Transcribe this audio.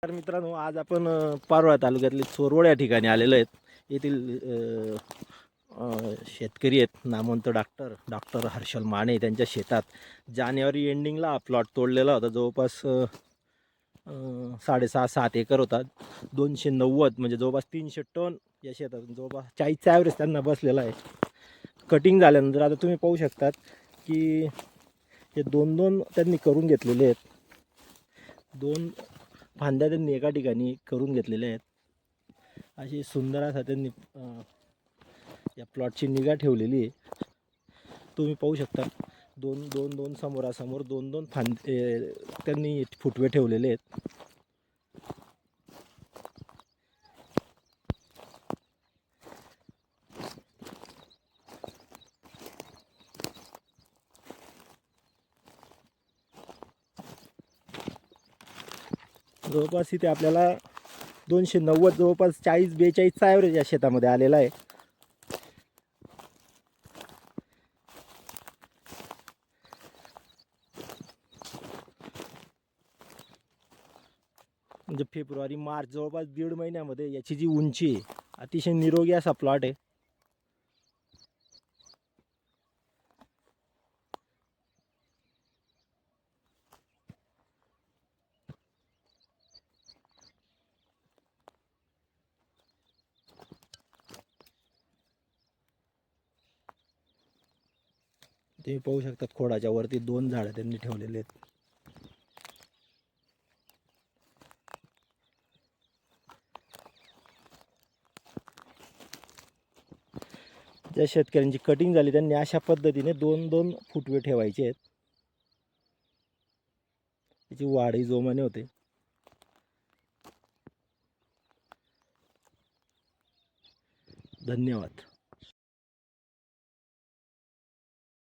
तर मित्रांनो, आज आपण पारोळा तालुक्यातले चोरवड या ठिकाणी आलेलो आहेत. येथील शेतकरी आहेत, नामवंत डॉक्टर हर्षल माने. त्यांच्या शेतात जानेवारी एंडिंगला हा प्लॉट तोडलेला होता. जवळपास 6.5-7 एकर होता. 290 म्हणजे जवळपास 300 टन या शेतात जवळपास 40चा ॲव्हरेज त्यांना बसलेला आहे. कटिंग झाल्यानंतर आता तुम्ही पाहू शकतात की हे 2-2 त्यांनी करून घेतलेले आहेत. 2 फांद्या त्यांनी एका ठिकाणी करून घेतलेल्या आहेत. अशी सुंदर असा त्यांनी या प्लॉटची निगा ठेवलेली आहे. तुम्ही पाहू शकता दोन समोरासमोर 2-2 फांदे त्यांनी फुटवे ठेवलेले आहेत. जवळपास इथे आपल्याला 290 जवळपास 40-42चा ॲव्हरेज या शेतामध्ये आलेला आहे. म्हणजे फेब्रुवारी मार्च जवळपास 1.5 महिन्यामध्ये याची जी उंची आहे, अतिशय निरोगी असा प्लॉट आहे. तुम्ही पाहू शकता खोडाच्या वरती 2 झाडं त्यांनी ठेवलेले आहेत. ज्या शेतकऱ्यांची कटिंग झाली त्यांनी अशा पद्धतीने 2-2 फुटवे ठेवायचे आहेत. त्याची वाढही जोमाने होते. धन्यवाद.